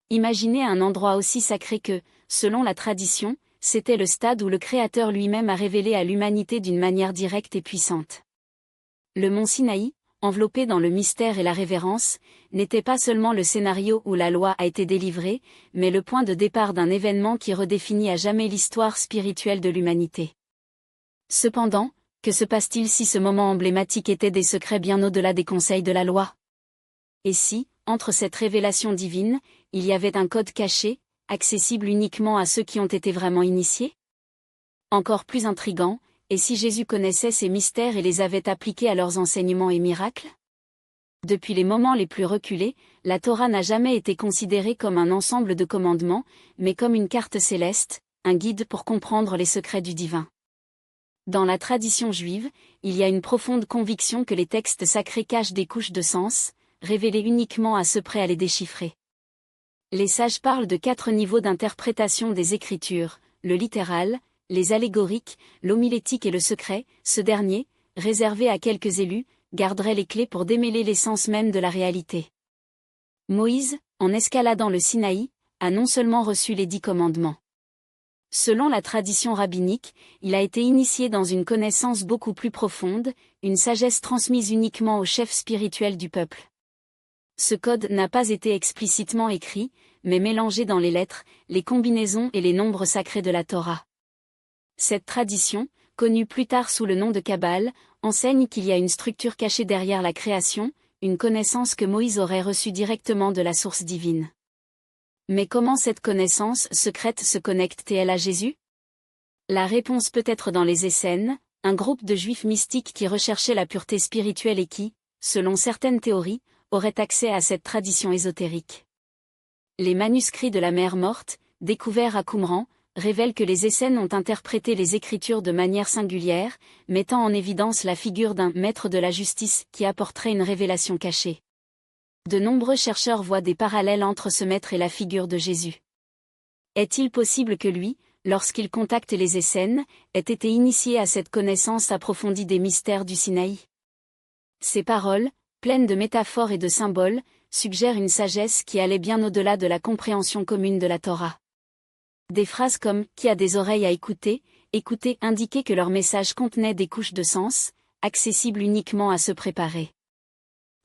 Imaginez un endroit aussi sacré que, selon la tradition, c'était le stade où le Créateur lui-même a révélé à l'humanité d'une manière directe et puissante. Le mont Sinaï, enveloppé dans le mystère et la révérence, n'était pas seulement le scénario où la loi a été délivrée, mais le point de départ d'un événement qui redéfinit à jamais l'histoire spirituelle de l'humanité. Cependant, que se passe-t-il si ce moment emblématique était des secrets bien au-delà des conseils de la loi? Et si, entre cette révélation divine, il y avait un code caché, accessible uniquement à ceux qui ont été vraiment initiés? Encore plus intrigant, et si Jésus connaissait ces mystères et les avait appliqués à leurs enseignements et miracles? Depuis les moments les plus reculés, la Torah n'a jamais été considérée comme un ensemble de commandements, mais comme une carte céleste, un guide pour comprendre les secrets du divin. Dans la tradition juive, il y a une profonde conviction que les textes sacrés cachent des couches de sens, révélées uniquement à ceux prêts à les déchiffrer. Les sages parlent de 4 niveaux d'interprétation des Écritures, le littéral, les allégoriques, l'homilétique et le secret. Ce dernier, réservé à quelques élus, garderait les clés pour démêler l'essence même de la réalité. Moïse, en escaladant le Sinaï, a non seulement reçu les 10 commandements. Selon la tradition rabbinique, il a été initié dans une connaissance beaucoup plus profonde, une sagesse transmise uniquement aux chefs spirituels du peuple. Ce code n'a pas été explicitement écrit, mais mélangé dans les lettres, les combinaisons et les nombres sacrés de la Torah. Cette tradition, connue plus tard sous le nom de Kabbale, enseigne qu'il y a une structure cachée derrière la création, une connaissance que Moïse aurait reçue directement de la source divine. Mais comment cette connaissance secrète se connecte-t-elle à Jésus? La réponse peut être dans les Essénes, un groupe de juifs mystiques qui recherchaient la pureté spirituelle et qui, selon certaines théories, auraient accès à cette tradition ésotérique. Les manuscrits de la mer morte, découverts à Qumran, révèlent que les Essénes ont interprété les Écritures de manière singulière, mettant en évidence la figure d'un maître de la justice qui apporterait une révélation cachée. De nombreux chercheurs voient des parallèles entre ce maître et la figure de Jésus. Est-il possible que lui, lorsqu'il contacte les Essénes, ait été initié à cette connaissance approfondie des mystères du Sinaï? Ces paroles, pleines de métaphores et de symboles, suggèrent une sagesse qui allait bien au-delà de la compréhension commune de la Torah. Des phrases comme « qui a des oreilles à écouter » indiquaient que leur message contenait des couches de sens, accessibles uniquement à se préparer.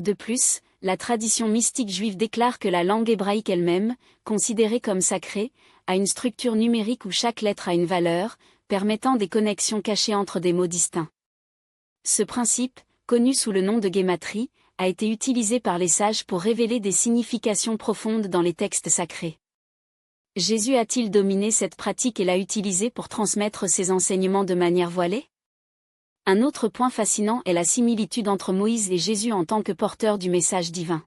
De plus, la tradition mystique juive déclare que la langue hébraïque elle-même, considérée comme sacrée, a une structure numérique où chaque lettre a une valeur, permettant des connexions cachées entre des mots distincts. Ce principe, connu sous le nom de guématrie, a été utilisé par les sages pour révéler des significations profondes dans les textes sacrés. Jésus a-t-il dominé cette pratique et l'a utilisée pour transmettre ses enseignements de manière voilée? Un autre point fascinant est la similitude entre Moïse et Jésus en tant que porteur du message divin.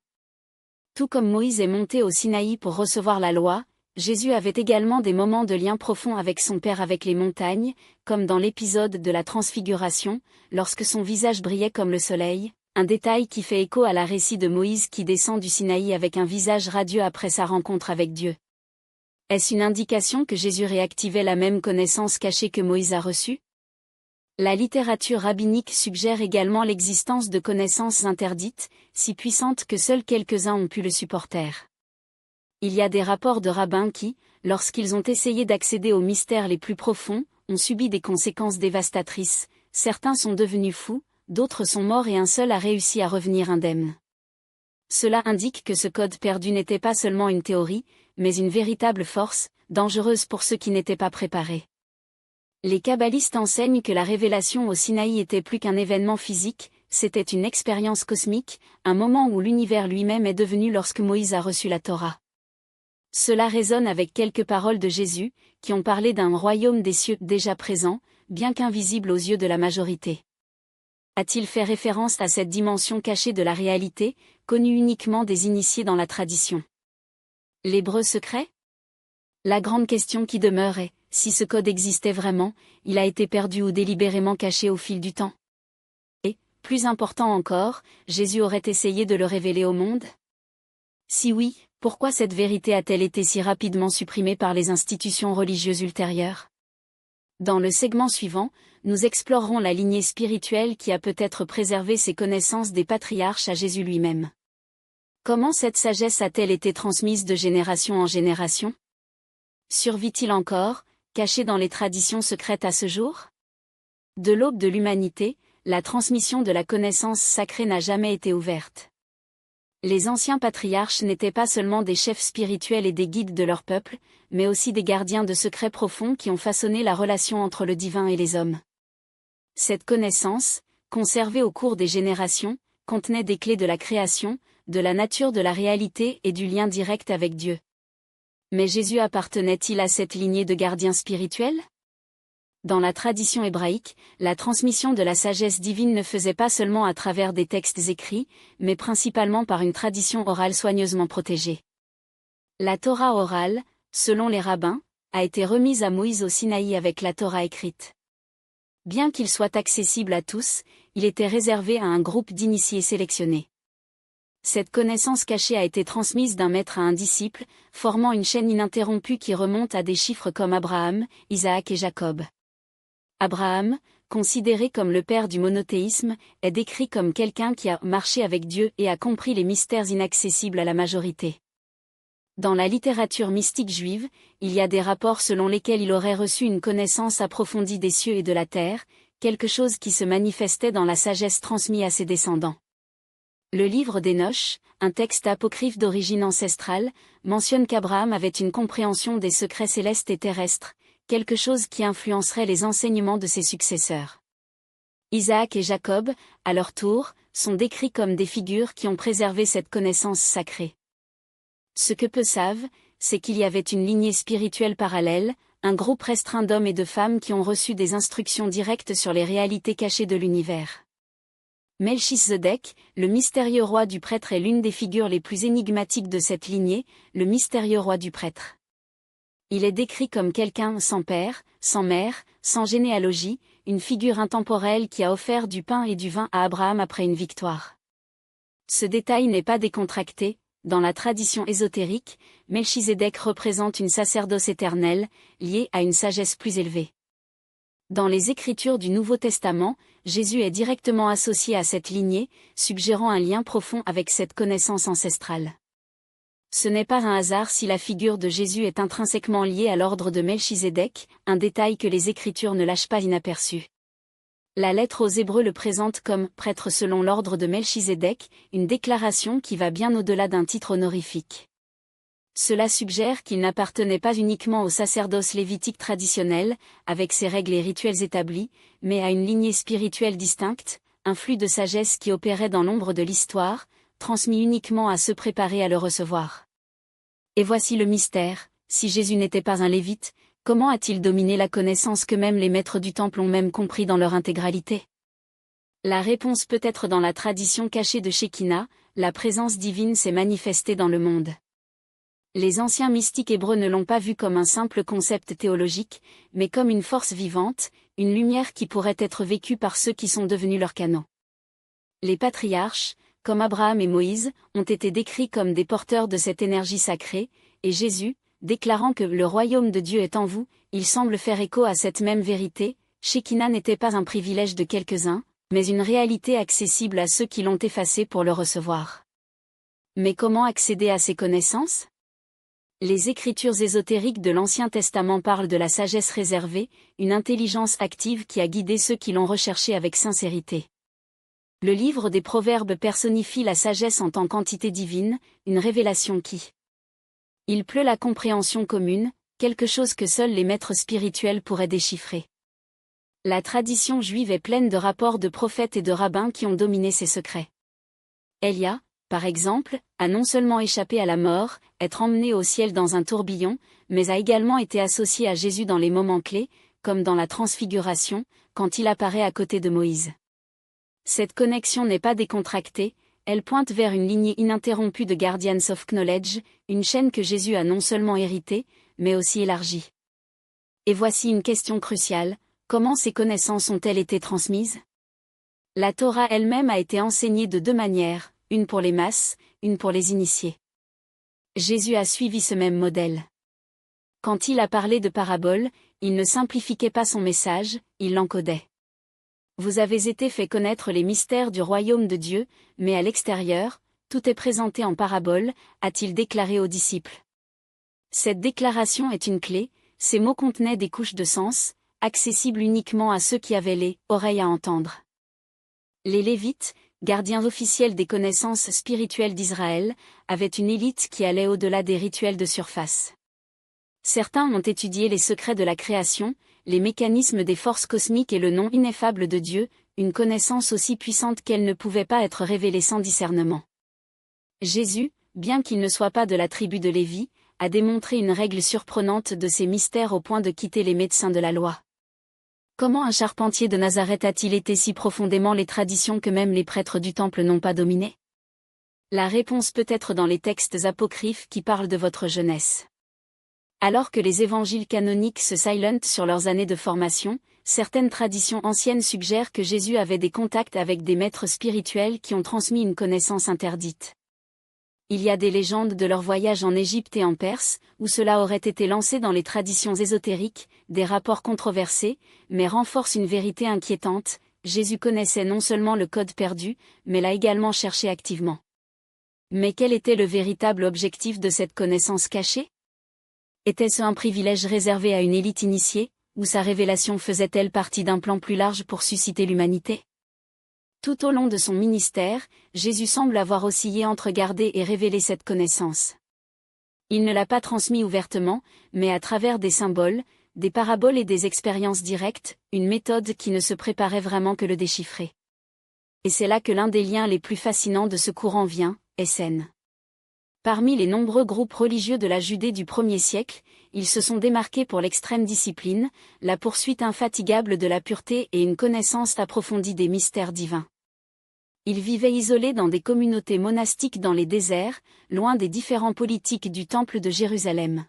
Tout comme Moïse est monté au Sinaï pour recevoir la loi, Jésus avait également des moments de lien profond avec son Père avec les montagnes, comme dans l'épisode de la Transfiguration, lorsque son visage brillait comme le soleil, un détail qui fait écho à la récit de Moïse qui descend du Sinaï avec un visage radieux après sa rencontre avec Dieu. Est-ce une indication que Jésus réactivait la même connaissance cachée que Moïse a reçue? La littérature rabbinique suggère également l'existence de connaissances interdites, si puissantes que seuls quelques-uns ont pu le supporter. Il y a des rapports de rabbins qui, lorsqu'ils ont essayé d'accéder aux mystères les plus profonds, ont subi des conséquences dévastatrices. Certains sont devenus fous, d'autres sont morts et un seul a réussi à revenir indemne. Cela indique que ce code perdu n'était pas seulement une théorie, mais une véritable force, dangereuse pour ceux qui n'étaient pas préparés. Les kabbalistes enseignent que la révélation au Sinaï était plus qu'un événement physique, c'était une expérience cosmique, un moment où l'univers lui-même est devenu lorsque Moïse a reçu la Torah. Cela résonne avec quelques paroles de Jésus, qui ont parlé d'un royaume des cieux déjà présent, bien qu'invisible aux yeux de la majorité. A-t-il fait référence à cette dimension cachée de la réalité, connue uniquement des initiés dans la tradition? L'hébreu secret? La grande question qui demeure est, si ce code existait vraiment, il a été perdu ou délibérément caché au fil du temps? Et, plus important encore, Jésus aurait essayé de le révéler au monde? Si oui, pourquoi cette vérité a-t-elle été si rapidement supprimée par les institutions religieuses ultérieures? Dans le segment suivant, nous explorerons la lignée spirituelle qui a peut-être préservé ces connaissances des patriarches à Jésus lui-même. Comment cette sagesse a-t-elle été transmise de génération en génération? Survit-il encore, caché dans les traditions secrètes à ce jour? De l'aube de l'humanité, la transmission de la connaissance sacrée n'a jamais été ouverte. Les anciens patriarches n'étaient pas seulement des chefs spirituels et des guides de leur peuple, mais aussi des gardiens de secrets profonds qui ont façonné la relation entre le divin et les hommes. Cette connaissance, conservée au cours des générations, contenait des clés de la création, de la nature de la réalité et du lien direct avec Dieu. Mais Jésus appartenait-il à cette lignée de gardiens spirituels? Dans la tradition hébraïque, la transmission de la sagesse divine ne faisait pas seulement à travers des textes écrits, mais principalement par une tradition orale soigneusement protégée. La Torah orale, selon les rabbins, a été remise à Moïse au Sinaï avec la Torah écrite. Bien qu'il soit accessible à tous, il était réservé à un groupe d'initiés sélectionnés. Cette connaissance cachée a été transmise d'un maître à un disciple, formant une chaîne ininterrompue qui remonte à des chiffres comme Abraham, Isaac et Jacob. Abraham, considéré comme le père du monothéisme, est décrit comme quelqu'un qui a marché avec Dieu et a compris les mystères inaccessibles à la majorité. Dans la littérature mystique juive, il y a des rapports selon lesquels il aurait reçu une connaissance approfondie des cieux et de la terre, quelque chose qui se manifestait dans la sagesse transmise à ses descendants. Le livre d'Hénoch, un texte apocryphe d'origine ancestrale, mentionne qu'Abraham avait une compréhension des secrets célestes et terrestres, quelque chose qui influencerait les enseignements de ses successeurs. Isaac et Jacob, à leur tour, sont décrits comme des figures qui ont préservé cette connaissance sacrée. Ce que peu savent, c'est qu'il y avait une lignée spirituelle parallèle, un groupe restreint d'hommes et de femmes qui ont reçu des instructions directes sur les réalités cachées de l'univers. Melchizedek, le mystérieux roi du prêtre, est l'une des figures les plus énigmatiques de cette lignée, le mystérieux roi du prêtre. Il est décrit comme quelqu'un sans père, sans mère, sans généalogie, une figure intemporelle qui a offert du pain et du vin à Abraham après une victoire. Ce détail n'est pas décontracté, dans la tradition ésotérique, Melchizedek représente une sacerdoce éternelle, liée à une sagesse plus élevée. Dans les Écritures du Nouveau Testament, Jésus est directement associé à cette lignée, suggérant un lien profond avec cette connaissance ancestrale. Ce n'est pas un hasard si la figure de Jésus est intrinsèquement liée à l'ordre de Melchizedek, un détail que les Écritures ne lâchent pas inaperçu. La lettre aux Hébreux le présente comme « prêtre selon l'ordre de Melchizedek », une déclaration qui va bien au-delà d'un titre honorifique. Cela suggère qu'il n'appartenait pas uniquement au sacerdoce lévitique traditionnel, avec ses règles et rituels établis, mais à une lignée spirituelle distincte, un flux de sagesse qui opérait dans l'ombre de l'histoire, transmis uniquement à ceux préparés à le recevoir. Et voici le mystère, si Jésus n'était pas un lévite, comment a-t-il dominé la connaissance que même les maîtres du temple ont même compris dans leur intégralité? La réponse peut être dans la tradition cachée de Shekinah, la présence divine s'est manifestée dans le monde. Les anciens mystiques hébreux ne l'ont pas vu comme un simple concept théologique, mais comme une force vivante, une lumière qui pourrait être vécue par ceux qui sont devenus leurs canaux. Les patriarches, comme Abraham et Moïse, ont été décrits comme des porteurs de cette énergie sacrée, et Jésus, déclarant que le royaume de Dieu est en vous, il semble faire écho à cette même vérité. Shekinah n'était pas un privilège de quelques-uns, mais une réalité accessible à ceux qui l'ont effacé pour le recevoir. Mais comment accéder à ces connaissances? Les écritures ésotériques de l'Ancien Testament parlent de la sagesse réservée, une intelligence active qui a guidé ceux qui l'ont recherchée avec sincérité. Le livre des Proverbes personnifie la sagesse en tant qu'entité divine, une révélation qui il pleut la compréhension commune, quelque chose que seuls les maîtres spirituels pourraient déchiffrer. La tradition juive est pleine de rapports de prophètes et de rabbins qui ont dominé ces secrets. Élia, par exemple, a non seulement échappé à la mort, être emmené au ciel dans un tourbillon, mais a également été associé à Jésus dans les moments clés, comme dans la transfiguration, quand il apparaît à côté de Moïse. Cette connexion n'est pas décontractée, elle pointe vers une lignée ininterrompue de Guardians of Knowledge, une chaîne que Jésus a non seulement héritée, mais aussi élargie. Et voici une question cruciale, comment ces connaissances ont-elles été transmises? La Torah elle-même a été enseignée de deux manières, une pour les masses, une pour les initiés. Jésus a suivi ce même modèle. Quand il a parlé de paraboles, il ne simplifiait pas son message, il l'encodait. Vous avez été fait connaître les mystères du royaume de Dieu, mais à l'extérieur, tout est présenté en parabole, a-t-il déclaré aux disciples. Cette déclaration est une clé, ces mots contenaient des couches de sens, accessibles uniquement à ceux qui avaient les oreilles à entendre. Les Lévites, gardiens officiels des connaissances spirituelles d'Israël, avaient une élite qui allait au-delà des rituels de surface. Certains ont étudié les secrets de la création, les mécanismes des forces cosmiques et le nom ineffable de Dieu, une connaissance aussi puissante qu'elle ne pouvait pas être révélée sans discernement. Jésus, bien qu'il ne soit pas de la tribu de Lévi, a démontré une règle surprenante de ces mystères au point de quitter les médecins de la loi. Comment un charpentier de Nazareth a-t-il été si profondément les traditions que même les prêtres du temple n'ont pas dominées? La réponse peut être dans les textes apocryphes qui parlent de votre jeunesse. Alors que les évangiles canoniques se silentent sur leurs années de formation, certaines traditions anciennes suggèrent que Jésus avait des contacts avec des maîtres spirituels qui ont transmis une connaissance interdite. Il y a des légendes de leur voyage en Égypte et en Perse, où cela aurait été lancé dans les traditions ésotériques, des rapports controversés, mais renforcent une vérité inquiétante: Jésus connaissait non seulement le code perdu, mais l'a également cherché activement. Mais quel était le véritable objectif de cette connaissance cachée? Était-ce un privilège réservé à une élite initiée, ou sa révélation faisait-elle partie d'un plan plus large pour susciter l'humanité? Tout au long de son ministère, Jésus semble avoir oscillé entre garder et révéler cette connaissance. Il ne l'a pas transmis ouvertement, mais à travers des symboles, des paraboles et des expériences directes, une méthode qui ne se préparait vraiment que le déchiffrer. Et c'est là que l'un des liens les plus fascinants de ce courant vient, SN. Parmi les nombreux groupes religieux de la Judée du 1er siècle, ils se sont démarqués pour l'extrême discipline, la poursuite infatigable de la pureté et une connaissance approfondie des mystères divins. Ils vivaient isolés dans des communautés monastiques dans les déserts, loin des différents politiques du Temple de Jérusalem.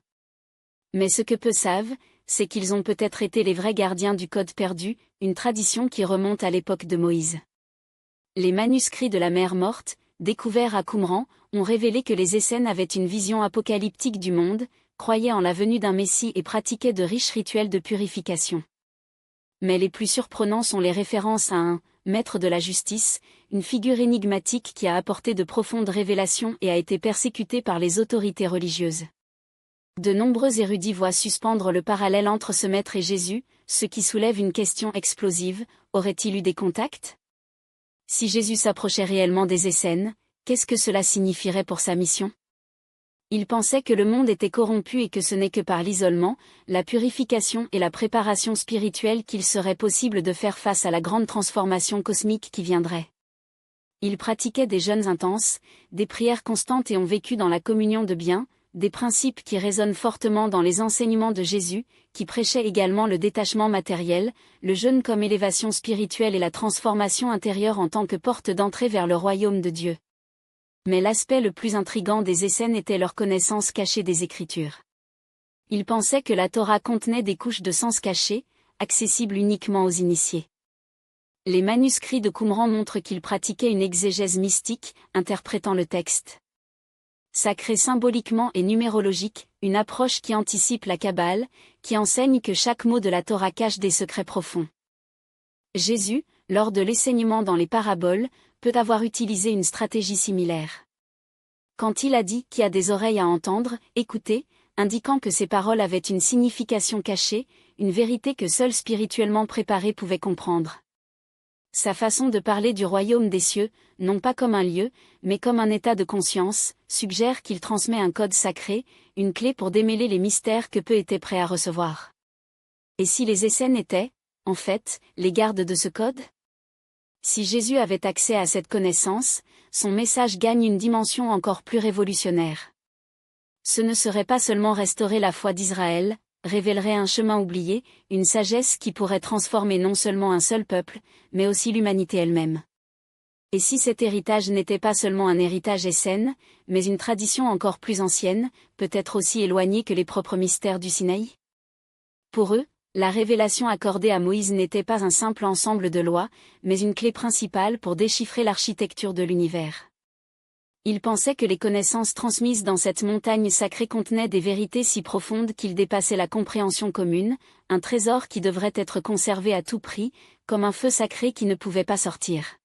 Mais ce que peu savent, c'est qu'ils ont peut-être été les vrais gardiens du Code perdu, une tradition qui remonte à l'époque de Moïse. Les manuscrits de la mer Morte, découverts à Qumran, ont révélé que les Essènes avaient une vision apocalyptique du monde, croyaient en la venue d'un Messie et pratiquaient de riches rituels de purification. Mais les plus surprenants sont les références à un maître de la justice, une figure énigmatique qui a apporté de profondes révélations et a été persécuté par les autorités religieuses. De nombreux érudits voient suspendre le parallèle entre ce maître et Jésus, ce qui soulève une question explosive: aurait-il eu des contacts? Si Jésus s'approchait réellement des Essènes, qu'est-ce que cela signifierait pour sa mission? Il pensait que le monde était corrompu et que ce n'est que par l'isolement, la purification et la préparation spirituelle qu'il serait possible de faire face à la grande transformation cosmique qui viendrait. Ils pratiquaient des jeûnes intenses, des prières constantes et ont vécu dans la communion de biens, des principes qui résonnent fortement dans les enseignements de Jésus, qui prêchait également le détachement matériel, le jeûne comme élévation spirituelle et la transformation intérieure en tant que porte d'entrée vers le royaume de Dieu. Mais l'aspect le plus intrigant des Essènes était leur connaissance cachée des Écritures. Ils pensaient que la Torah contenait des couches de sens cachés, accessibles uniquement aux initiés. Les manuscrits de Qumran montrent qu'ils pratiquaient une exégèse mystique, interprétant le texte sacré symboliquement et numérologique, une approche qui anticipe la Kabbale, qui enseigne que chaque mot de la Torah cache des secrets profonds. Jésus, lors de l'enseignement dans les paraboles, peut avoir utilisé une stratégie similaire. Quand il a dit « qui a des oreilles à entendre, écoutez », indiquant que ces paroles avaient une signification cachée, une vérité que seul spirituellement préparé pouvait comprendre. Sa façon de parler du royaume des cieux, non pas comme un lieu, mais comme un état de conscience, suggère qu'il transmet un code sacré, une clé pour démêler les mystères que peu étaient prêts à recevoir. Et si les Essènes étaient, en fait, les gardes de ce code? Si Jésus avait accès à cette connaissance, son message gagne une dimension encore plus révolutionnaire. Ce ne serait pas seulement restaurer la foi d'Israël, révélerait un chemin oublié, une sagesse qui pourrait transformer non seulement un seul peuple, mais aussi l'humanité elle-même. Et si cet héritage n'était pas seulement un héritage essène, mais une tradition encore plus ancienne, peut-être aussi éloignée que les propres mystères du Sinaï? Pour eux, la révélation accordée à Moïse n'était pas un simple ensemble de lois, mais une clé principale pour déchiffrer l'architecture de l'univers. Ils pensaient que les connaissances transmises dans cette montagne sacrée contenaient des vérités si profondes qu'ils dépassaient la compréhension commune, un trésor qui devrait être conservé à tout prix, comme un feu sacré qui ne pouvait pas sortir.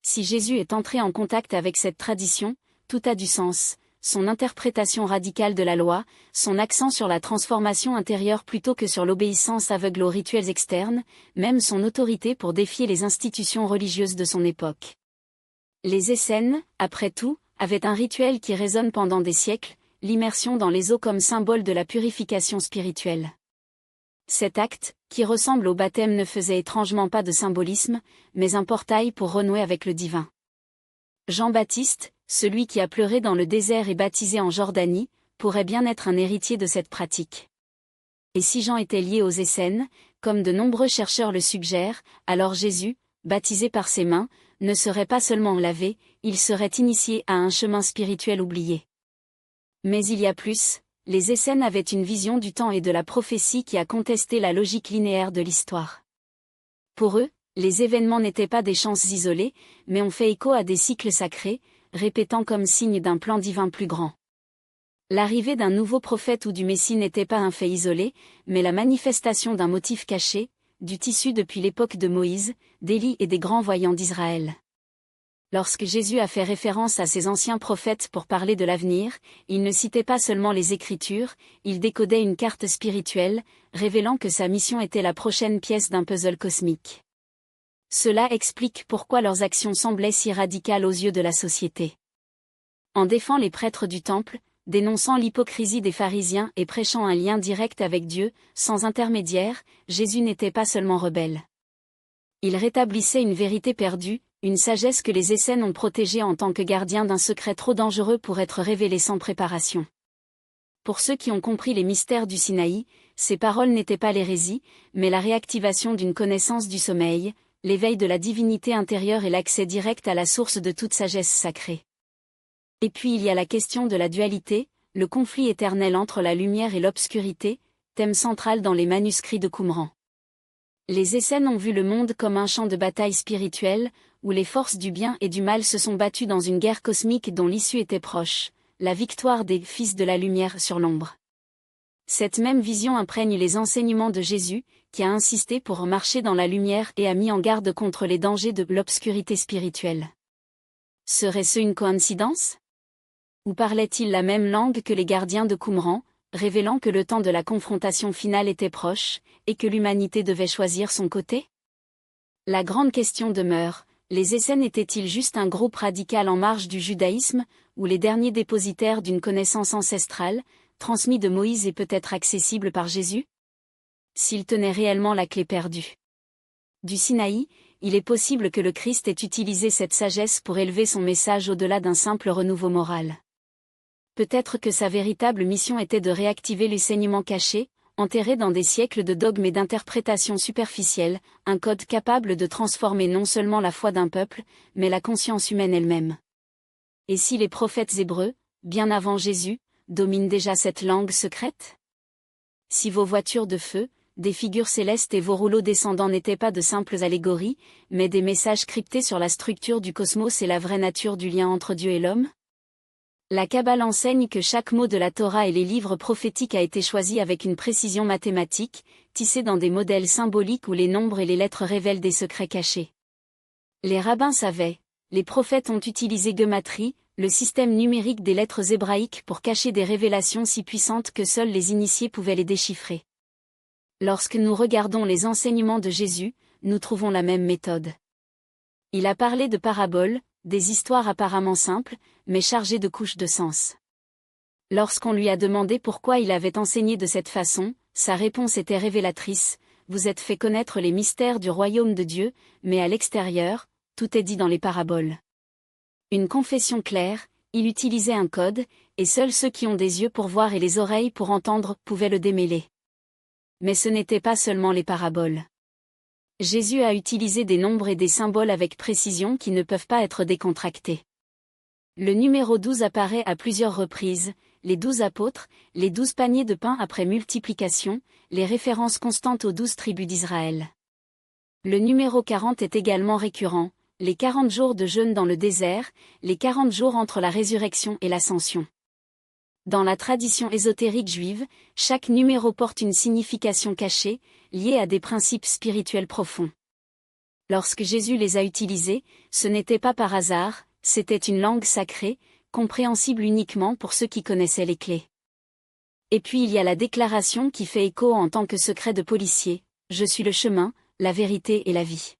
Si Jésus est entré en contact avec cette tradition, tout a du sens, son interprétation radicale de la loi, son accent sur la transformation intérieure plutôt que sur l'obéissance aveugle aux rituels externes, même son autorité pour défier les institutions religieuses de son époque. Les Essénes, après tout, avaient un rituel qui résonne pendant des siècles, l'immersion dans les eaux comme symbole de la purification spirituelle. Cet acte, qui ressemble au baptême, ne faisait étrangement pas de symbolisme, mais un portail pour renouer avec le divin. Jean-Baptiste, celui qui a pleuré dans le désert et baptisé en Jordanie, pourrait bien être un héritier de cette pratique. Et si Jean était lié aux Essénes, comme de nombreux chercheurs le suggèrent, alors Jésus, baptisé par ses mains, ne serait pas seulement lavé, il serait initié à un chemin spirituel oublié. Mais il y a plus, les Essénes avaient une vision du temps et de la prophétie qui a contesté la logique linéaire de l'histoire. Pour eux, les événements n'étaient pas des chances isolées, mais ont fait écho à des cycles sacrés, répétant comme signe d'un plan divin plus grand. L'arrivée d'un nouveau prophète ou du Messie n'était pas un fait isolé, mais la manifestation d'un motif caché, du tissu depuis l'époque de Moïse, d'Élie et des grands voyants d'Israël. Lorsque Jésus a fait référence à ces anciens prophètes pour parler de l'avenir, il ne citait pas seulement les Écritures, il décodait une carte spirituelle, révélant que sa mission était la prochaine pièce d'un puzzle cosmique. Cela explique pourquoi leurs actions semblaient si radicales aux yeux de la société. En défend les prêtres du temple, dénonçant l'hypocrisie des pharisiens et prêchant un lien direct avec Dieu, sans intermédiaire, Jésus n'était pas seulement rebelle. Il rétablissait une vérité perdue, une sagesse que les Essénes ont protégée en tant que gardiens d'un secret trop dangereux pour être révélé sans préparation. Pour ceux qui ont compris les mystères du Sinaï, ces paroles n'étaient pas l'hérésie, mais la réactivation d'une connaissance du sommeil, l'éveil de la divinité intérieure et l'accès direct à la source de toute sagesse sacrée. Et puis il y a la question de la dualité, le conflit éternel entre la lumière et l'obscurité, thème central dans les manuscrits de Qumran. Les Essénes ont vu le monde comme un champ de bataille spirituel, où les forces du bien et du mal se sont battues dans une guerre cosmique dont l'issue était proche, la victoire des fils de la lumière sur l'ombre. Cette même vision imprègne les enseignements de Jésus, qui a insisté pour marcher dans la lumière et a mis en garde contre les dangers de l'obscurité spirituelle. Serait-ce une coïncidence? Ou parlait-il la même langue que les gardiens de Qumran, révélant que le temps de la confrontation finale était proche, et que l'humanité devait choisir son côté? La grande question demeure, les Essénes étaient-ils juste un groupe radical en marge du judaïsme, ou les derniers dépositaires d'une connaissance ancestrale, transmise de Moïse et peut-être accessible par Jésus? S'ils tenaient réellement la clé perdue du Sinaï, il est possible que le Christ ait utilisé cette sagesse pour élever son message au-delà d'un simple renouveau moral. Peut-être que sa véritable mission était de réactiver l'enseignement caché, enterré dans des siècles de dogmes et d'interprétations superficielles, un code capable de transformer non seulement la foi d'un peuple, mais la conscience humaine elle-même. Et si les prophètes hébreux, bien avant Jésus, dominent déjà cette langue secrète? Si vos voitures de feu, des figures célestes et vos rouleaux descendants n'étaient pas de simples allégories, mais des messages cryptés sur la structure du cosmos et la vraie nature du lien entre Dieu et l'homme? La Kabbale enseigne que chaque mot de la Torah et les livres prophétiques a été choisi avec une précision mathématique, tissé dans des modèles symboliques où les nombres et les lettres révèlent des secrets cachés. Les rabbins savaient, les prophètes ont utilisé Gematrie, le système numérique des lettres hébraïques pour cacher des révélations si puissantes que seuls les initiés pouvaient les déchiffrer. Lorsque nous regardons les enseignements de Jésus, nous trouvons la même méthode. Il a parlé de paraboles, des histoires apparemment simples, mais chargées de couches de sens. Lorsqu'on lui a demandé pourquoi il avait enseigné de cette façon, sa réponse était révélatrice: vous êtes fait connaître les mystères du royaume de Dieu, mais à l'extérieur, tout est dit dans les paraboles. Une confession claire, il utilisait un code, et seuls ceux qui ont des yeux pour voir et les oreilles pour entendre pouvaient le démêler. Mais ce n'était pas seulement les paraboles. Jésus a utilisé des nombres et des symboles avec précision qui ne peuvent pas être décontractés. Le numéro 12 apparaît à plusieurs reprises, les 12 apôtres, les 12 paniers de pain après multiplication, les références constantes aux 12 tribus d'Israël. Le numéro 40 est également récurrent, les 40 jours de jeûne dans le désert, les 40 jours entre la résurrection et l'ascension. Dans la tradition ésotérique juive, chaque numéro porte une signification cachée, liée à des principes spirituels profonds. Lorsque Jésus les a utilisés, ce n'était pas par hasard, c'était une langue sacrée, compréhensible uniquement pour ceux qui connaissaient les clés. Et puis il y a la déclaration qui fait écho en tant que secret de policier, « Je suis le chemin, la vérité et la vie ».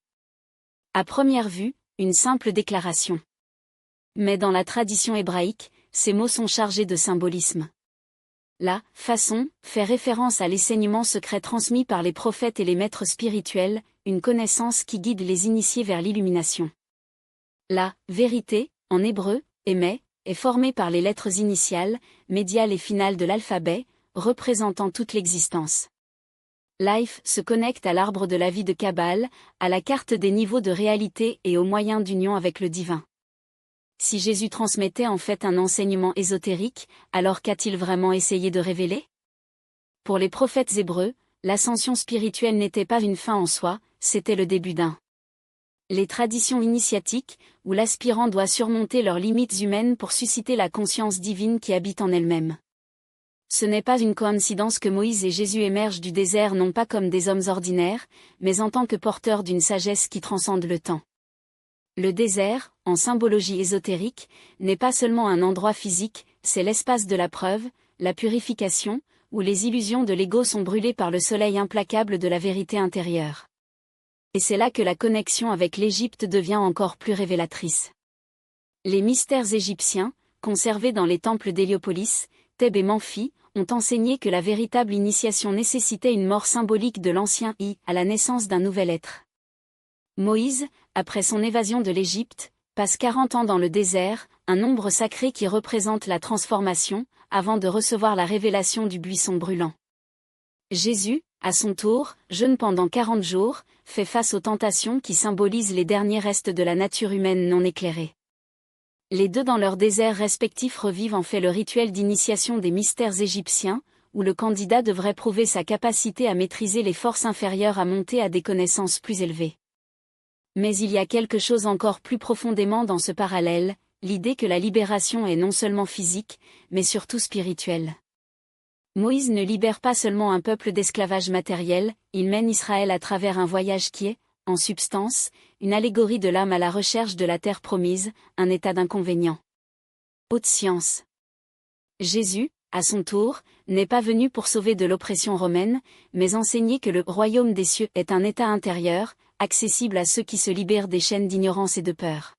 À première vue, une simple déclaration. Mais dans la tradition hébraïque, ces mots sont chargés de symbolisme. La « façon » fait référence à l'enseignement secret transmis par les prophètes et les maîtres spirituels, une connaissance qui guide les initiés vers l'illumination. La « vérité », en hébreu, émet, est formée par les lettres initiales, médiales et finales de l'alphabet, représentant toute l'existence. Life se connecte à l'arbre de la vie de Kabbale, à la carte des niveaux de réalité et aux moyens d'union avec le divin. Si Jésus transmettait en fait un enseignement ésotérique, alors qu'a-t-il vraiment essayé de révéler? Pour les prophètes hébreux, l'ascension spirituelle n'était pas une fin en soi, c'était le début d'un. Les traditions initiatiques, où l'aspirant doit surmonter leurs limites humaines pour susciter la conscience divine qui habite en elle-même. Ce n'est pas une coïncidence que Moïse et Jésus émergent du désert non pas comme des hommes ordinaires, mais en tant que porteurs d'une sagesse qui transcende le temps. Le désert, en symbologie ésotérique, n'est pas seulement un endroit physique, c'est l'espace de la preuve, la purification, où les illusions de l'ego sont brûlées par le soleil implacable de la vérité intérieure. Et c'est là que la connexion avec l'Égypte devient encore plus révélatrice. Les mystères égyptiens, conservés dans les temples d'Héliopolis, Thèbes et Memphis, ont enseigné que la véritable initiation nécessitait une mort symbolique de l'ancien à la naissance d'un nouvel être. Moïse, après son évasion de l'Égypte, passe 40 ans dans le désert, un nombre sacré qui représente la transformation, avant de recevoir la révélation du buisson brûlant. Jésus, à son tour, jeûne pendant 40 jours, fait face aux tentations qui symbolisent les derniers restes de la nature humaine non éclairée. Les deux dans leurs déserts respectifs revivent en fait le rituel d'initiation des mystères égyptiens, où le candidat devrait prouver sa capacité à maîtriser les forces inférieures à monter à des connaissances plus élevées. Mais il y a quelque chose encore plus profondément dans ce parallèle, l'idée que la libération est non seulement physique, mais surtout spirituelle. Moïse ne libère pas seulement un peuple d'esclavage matériel, il mène Israël à travers un voyage qui est, en substance, une allégorie de l'âme à la recherche de la terre promise, un état d'inconvénient. Haute science. Jésus, à son tour, n'est pas venu pour sauver de l'oppression romaine, mais enseigner que le royaume des cieux est un état intérieur, accessible à ceux qui se libèrent des chaînes d'ignorance et de peur.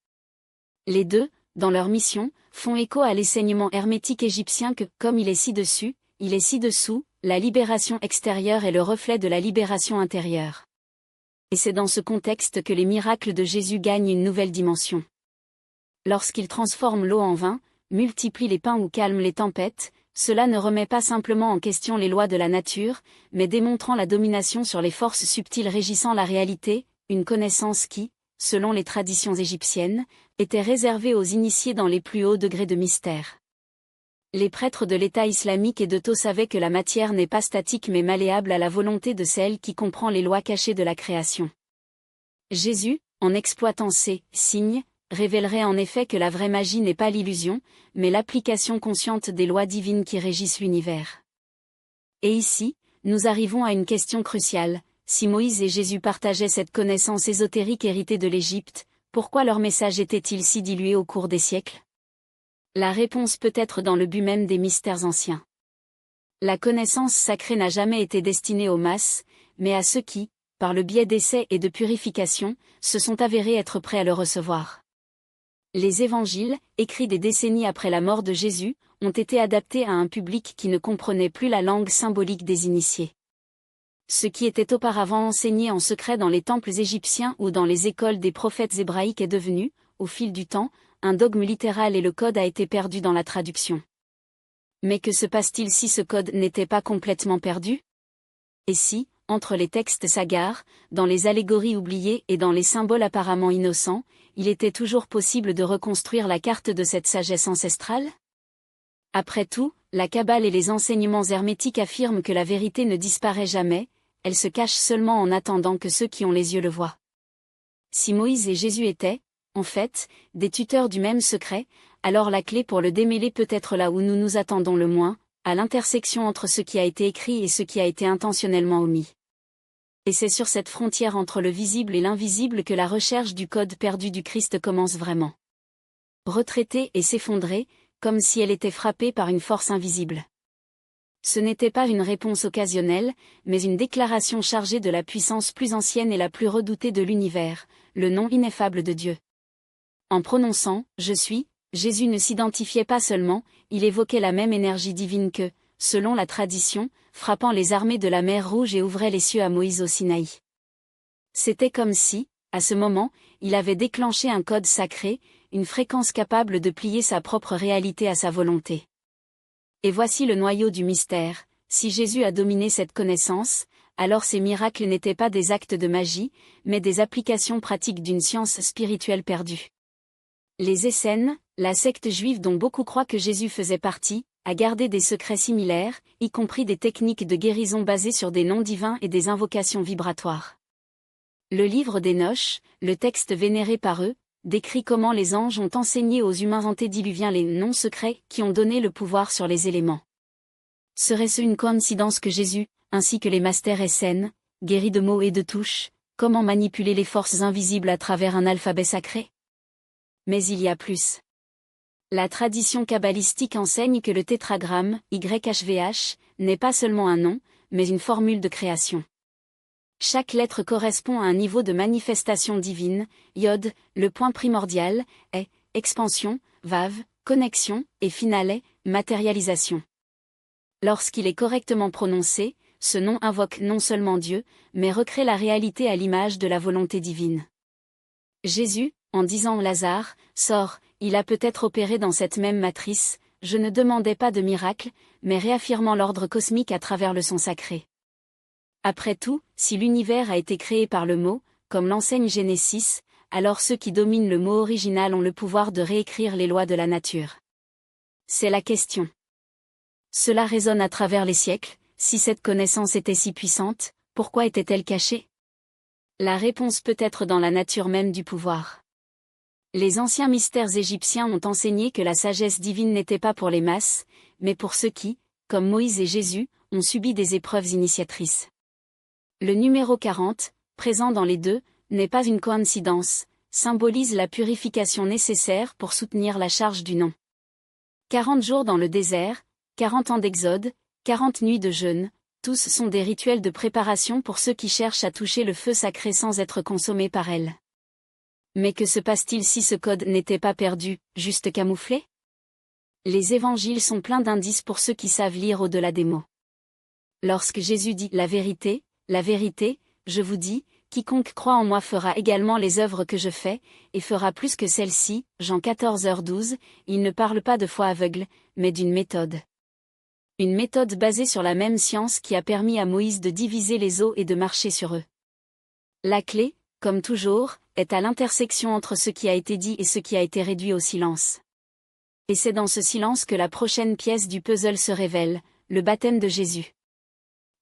Les deux, dans leur mission, font écho à l'enseignement hermétique égyptien que, comme il est ci-dessus, il est ci-dessous, la libération extérieure est le reflet de la libération intérieure. Et c'est dans ce contexte que les miracles de Jésus gagnent une nouvelle dimension. Lorsqu'il transforme l'eau en vin, multiplie les pains ou calme les tempêtes, cela ne remet pas simplement en question les lois de la nature, mais démontrant la domination sur les forces subtiles régissant la réalité, une connaissance qui, selon les traditions égyptiennes, était réservée aux initiés dans les plus hauts degrés de mystère. Les prêtres de l'État islamique et de Tho savaient que la matière n'est pas statique mais malléable à la volonté de celle qui comprend les lois cachées de la création. Jésus, en exploitant ces signes, révélerait en effet que la vraie magie n'est pas l'illusion, mais l'application consciente des lois divines qui régissent l'univers. Et ici, nous arrivons à une question cruciale, si Moïse et Jésus partageaient cette connaissance ésotérique héritée de l'Égypte, pourquoi leur message était-il si dilué au cours des siècles? La réponse peut être dans le but même des mystères anciens. La connaissance sacrée n'a jamais été destinée aux masses, mais à ceux qui, par le biais d'essais et de purification, se sont avérés être prêts à le recevoir. Les évangiles, écrits des décennies après la mort de Jésus, ont été adaptés à un public qui ne comprenait plus la langue symbolique des initiés. Ce qui était auparavant enseigné en secret dans les temples égyptiens ou dans les écoles des prophètes hébraïques est devenu, au fil du temps, un dogme littéral et le code a été perdu dans la traduction. Mais que se passe-t-il si ce code n'était pas complètement perdu? Et si, entre les textes sagards, dans les allégories oubliées et dans les symboles apparemment innocents, il était toujours possible de reconstruire la carte de cette sagesse ancestrale? Après tout, la Kabbale et les enseignements hermétiques affirment que la vérité ne disparaît jamais, elle se cache seulement en attendant que ceux qui ont les yeux le voient. Si Moïse et Jésus étaient, en fait, des tuteurs du même secret, alors la clé pour le démêler peut être là où nous nous attendons le moins, à l'intersection entre ce qui a été écrit et ce qui a été intentionnellement omis. Et c'est sur cette frontière entre le visible et l'invisible que la recherche du code perdu du Christ commence vraiment. Retraiter et s'effondrer, comme si elle était frappée par une force invisible. Ce n'était pas une réponse occasionnelle, mais une déclaration chargée de la puissance plus ancienne et la plus redoutée de l'univers, le nom ineffable de Dieu. En prononçant « Je suis », Jésus ne s'identifiait pas seulement, il évoquait la même énergie divine que, selon la tradition, frappant les armées de la mer Rouge et ouvrait les cieux à Moïse au Sinaï. C'était comme si, à ce moment, il avait déclenché un code sacré, une fréquence capable de plier sa propre réalité à sa volonté. Et voici le noyau du mystère, si Jésus a dominé cette connaissance, alors ces miracles n'étaient pas des actes de magie, mais des applications pratiques d'une science spirituelle perdue. Les Essénes, la secte juive dont beaucoup croient que Jésus faisait partie, a gardé des secrets similaires, y compris des techniques de guérison basées sur des noms divins et des invocations vibratoires. Le livre d'Hénoch, le texte vénéré par eux, décrit comment les anges ont enseigné aux humains antédiluviens les noms secrets qui ont donné le pouvoir sur les éléments. Serait-ce une coïncidence que Jésus, ainsi que les masters Essénes, guéris de mots et de touches, comment manipuler les forces invisibles à travers un alphabet sacré? Mais il y a plus. La tradition kabbalistique enseigne que le tétragramme, YHVH, n'est pas seulement un nom, mais une formule de création. Chaque lettre correspond à un niveau de manifestation divine, Yod, le point primordial, est, expansion, Vav, connexion, et finale, matérialisation. Lorsqu'il est correctement prononcé, ce nom invoque non seulement Dieu, mais recrée la réalité à l'image de la volonté divine. Jésus, en disant Lazare, sors, il a peut-être opéré dans cette même matrice, je ne demandais pas de miracle, mais réaffirmant l'ordre cosmique à travers le son sacré. Après tout, si l'univers a été créé par le mot, comme l'enseigne Genesis, alors ceux qui dominent le mot original ont le pouvoir de réécrire les lois de la nature. C'est la question. Cela résonne à travers les siècles, si cette connaissance était si puissante, pourquoi était-elle cachée? La réponse peut être dans la nature même du pouvoir. Les anciens mystères égyptiens ont enseigné que la sagesse divine n'était pas pour les masses, mais pour ceux qui, comme Moïse et Jésus, ont subi des épreuves initiatrices. Le numéro 40, présent dans les deux, n'est pas une coïncidence, symbolise la purification nécessaire pour soutenir la charge du nom. 40 jours dans le désert, 40 ans d'exode, 40 nuits de jeûne, tous sont des rituels de préparation pour ceux qui cherchent à toucher le feu sacré sans être consommés par elle. Mais que se passe-t-il si ce code n'était pas perdu, juste camouflé? Les évangiles sont pleins d'indices pour ceux qui savent lire au-delà des mots. Lorsque Jésus dit « la vérité, je vous dis, quiconque croit en moi fera également les œuvres que je fais, et fera plus que celles-ci » Jean 14h12, il ne parle pas de foi aveugle, mais d'une méthode. Une méthode basée sur la même science qui a permis à Moïse de diviser les eaux et de marcher sur eux. La clé, comme toujours, est à l'intersection entre ce qui a été dit et ce qui a été réduit au silence. Et c'est dans ce silence que la prochaine pièce du puzzle se révèle, le baptême de Jésus.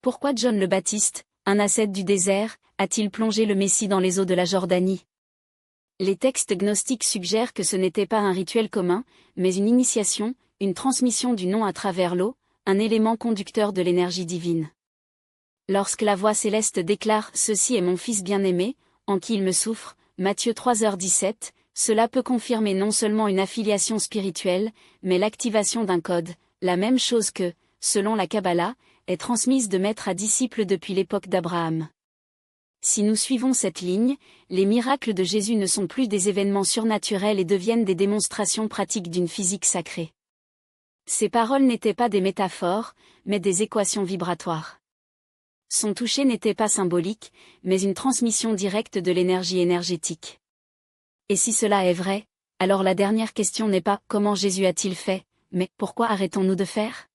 Pourquoi John le Baptiste, un ascète du désert, a-t-il plongé le Messie dans les eaux de la Jordanie? Les textes gnostiques suggèrent que ce n'était pas un rituel commun, mais une initiation, une transmission du nom à travers l'eau, un élément conducteur de l'énergie divine. Lorsque la voix céleste déclare « Ceci est mon Fils bien-aimé, en qui il me souffre », Matthieu 3h17, cela peut confirmer non seulement une affiliation spirituelle, mais l'activation d'un code, la même chose que, selon la Kabbalah, est transmise de maître à disciple depuis l'époque d'Abraham. Si nous suivons cette ligne, les miracles de Jésus ne sont plus des événements surnaturels et deviennent des démonstrations pratiques d'une physique sacrée. Ces paroles n'étaient pas des métaphores, mais des équations vibratoires. Son toucher n'était pas symbolique, mais une transmission directe de l'énergie énergétique. Et si cela est vrai, alors la dernière question n'est pas « Comment Jésus a-t-il fait ?», mais « Pourquoi arrêtons-nous de faire ?»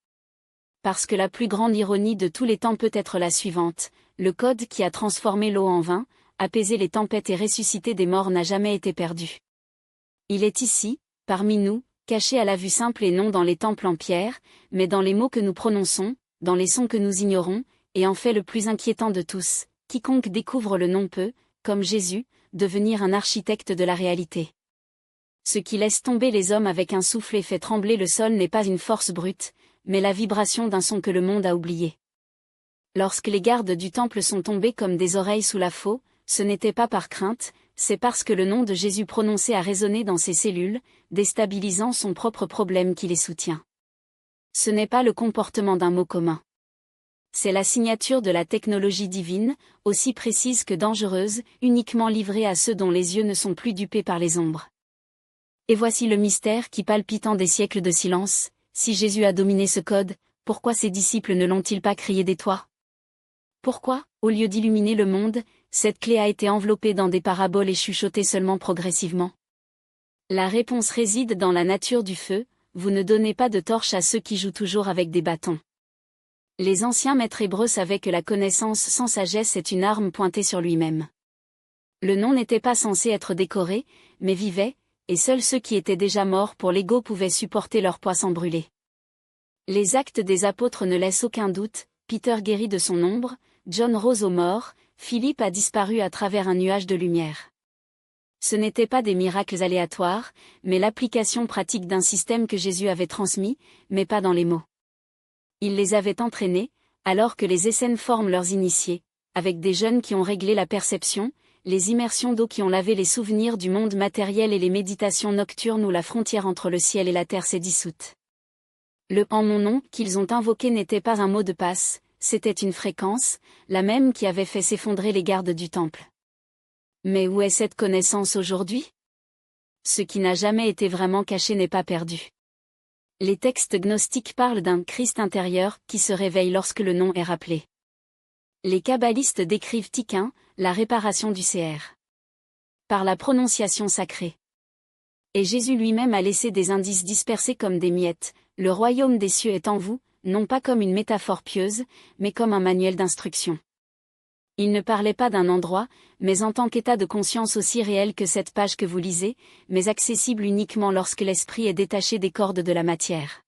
Parce que la plus grande ironie de tous les temps peut être la suivante, le code qui a transformé l'eau en vin, apaisé les tempêtes et ressuscité des morts n'a jamais été perdu. Il est ici, parmi nous, caché à la vue simple et non dans les temples en pierre, mais dans les mots que nous prononçons, dans les sons que nous ignorons, et en fait le plus inquiétant de tous, quiconque découvre le nom peut, comme Jésus, devenir un architecte de la réalité. Ce qui laisse tomber les hommes avec un souffle et fait trembler le sol n'est pas une force brute, mais la vibration d'un son que le monde a oublié. Lorsque les gardes du temple sont tombés comme des oreilles sous la faux, ce n'était pas par crainte, c'est parce que le nom de Jésus prononcé a résonné dans ses cellules, déstabilisant son propre problème qui les soutient. Ce n'est pas le comportement d'un mot commun. C'est la signature de la technologie divine, aussi précise que dangereuse, uniquement livrée à ceux dont les yeux ne sont plus dupés par les ombres. Et voici le mystère qui palpitant des siècles de silence, si Jésus a dominé ce code, pourquoi ses disciples ne l'ont-ils pas crié des toits? Pourquoi, au lieu d'illuminer le monde, cette clé a été enveloppée dans des paraboles et chuchotée seulement progressivement? La réponse réside dans la nature du feu, vous ne donnez pas de torche à ceux qui jouent toujours avec des bâtons. Les anciens maîtres hébreux savaient que la connaissance sans sagesse est une arme pointée sur lui-même. Le nom n'était pas censé être décoré, mais vivait, et seuls ceux qui étaient déjà morts pour l'ego pouvaient supporter leur poids sans brûler. Les actes des apôtres ne laissent aucun doute, Peter guérit de son ombre, John rose aux morts, Philippe a disparu à travers un nuage de lumière. Ce n'étaient pas des miracles aléatoires, mais l'application pratique d'un système que Jésus avait transmis, mais pas dans les mots. Il les avait entraînés, alors que les SN forment leurs initiés, avec des jeunes qui ont réglé la perception, les immersions d'eau qui ont lavé les souvenirs du monde matériel et les méditations nocturnes où la frontière entre le ciel et la terre s'est dissoute. Le « en mon nom » qu'ils ont invoqué n'était pas un mot de passe, c'était une fréquence, la même qui avait fait s'effondrer les gardes du temple. Mais où est cette connaissance aujourd'hui? Ce qui n'a jamais été vraiment caché n'est pas perdu. Les textes gnostiques parlent d'un Christ intérieur qui se réveille lorsque le nom est rappelé. Les kabbalistes décrivent Tikkun, la réparation du CR. Par la prononciation sacrée. Et Jésus lui-même a laissé des indices dispersés comme des miettes, le royaume des cieux est en vous, non pas comme une métaphore pieuse, mais comme un manuel d'instruction. Il ne parlait pas d'un endroit, mais en tant qu'état de conscience aussi réel que cette page que vous lisez, mais accessible uniquement lorsque l'esprit est détaché des cordes de la matière.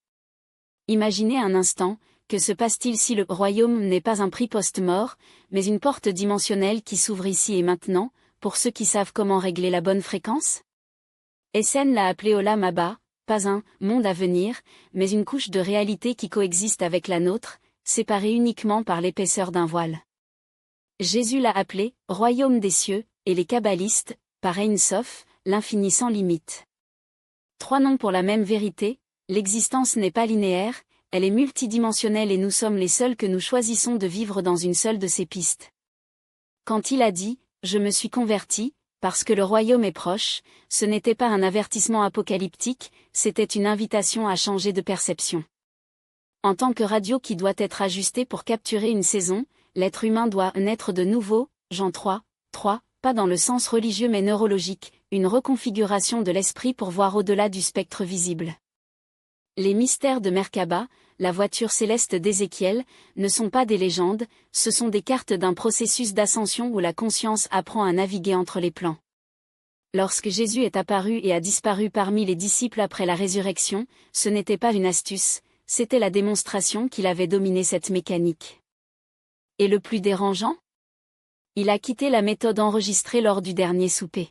Imaginez un instant, que se passe-t-il si le royaume n'est pas un prix post-mort, mais une porte dimensionnelle qui s'ouvre ici et maintenant, pour ceux qui savent comment régler la bonne fréquence? Essen l'a appelé Olam Abba, pas un monde à venir, mais une couche de réalité qui coexiste avec la nôtre, séparée uniquement par l'épaisseur d'un voile. Jésus l'a appelé « royaume des cieux » et les kabbalistes, par Ein Sof, l'infini sans limite. Trois noms pour la même vérité, l'existence n'est pas linéaire, elle est multidimensionnelle et nous sommes les seuls que nous choisissons de vivre dans une seule de ces pistes. Quand il a dit « Je me suis converti », parce que le royaume est proche, ce n'était pas un avertissement apocalyptique, c'était une invitation à changer de perception. En tant que radio qui doit être ajustée pour capturer une saison, l'être humain doit naître de nouveau, Jean 3, pas dans le sens religieux mais neurologique, une reconfiguration de l'esprit pour voir au-delà du spectre visible. Les mystères de Merkaba, la voiture céleste d'Ézéchiel, ne sont pas des légendes, ce sont des cartes d'un processus d'ascension où la conscience apprend à naviguer entre les plans. Lorsque Jésus est apparu et a disparu parmi les disciples après la résurrection, ce n'était pas une astuce, c'était la démonstration qu'il avait dominé cette mécanique. Et le plus dérangeant? Il a quitté la méthode enregistrée lors du dernier souper.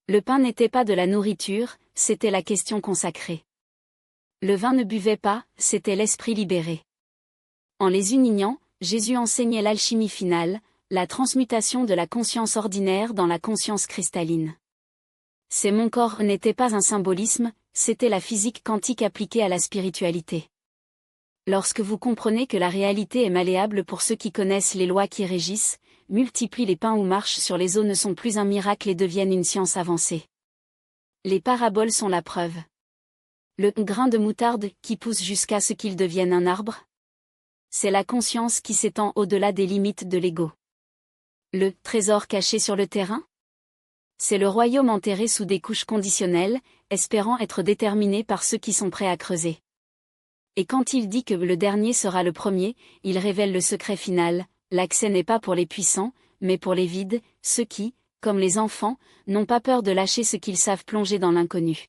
Le pain n'était pas de la nourriture, c'était la question consacrée. Le vin ne buvait pas, c'était l'esprit libéré. En les unignant, Jésus enseignait l'alchimie finale, la transmutation de la conscience ordinaire dans la conscience cristalline. C'est mon corps n'était pas un symbolisme, c'était la physique quantique appliquée à la spiritualité. Lorsque vous comprenez que la réalité est malléable pour ceux qui connaissent les lois qui régissent, multiplie les pains ou marche sur les eaux ne sont plus un miracle et deviennent une science avancée. Les paraboles sont la preuve. Le grain de moutarde qui pousse jusqu'à ce qu'il devienne un arbre. C'est la conscience qui s'étend au-delà des limites de l'ego. Le trésor caché sur le terrain? C'est le royaume enterré sous des couches conditionnelles, espérant être déterminé par ceux qui sont prêts à creuser. Et quand il dit que le dernier sera le premier, il révèle le secret final, l'accès n'est pas pour les puissants, mais pour les vides, ceux qui, comme les enfants, n'ont pas peur de lâcher ce qu'ils savent plonger dans l'inconnu.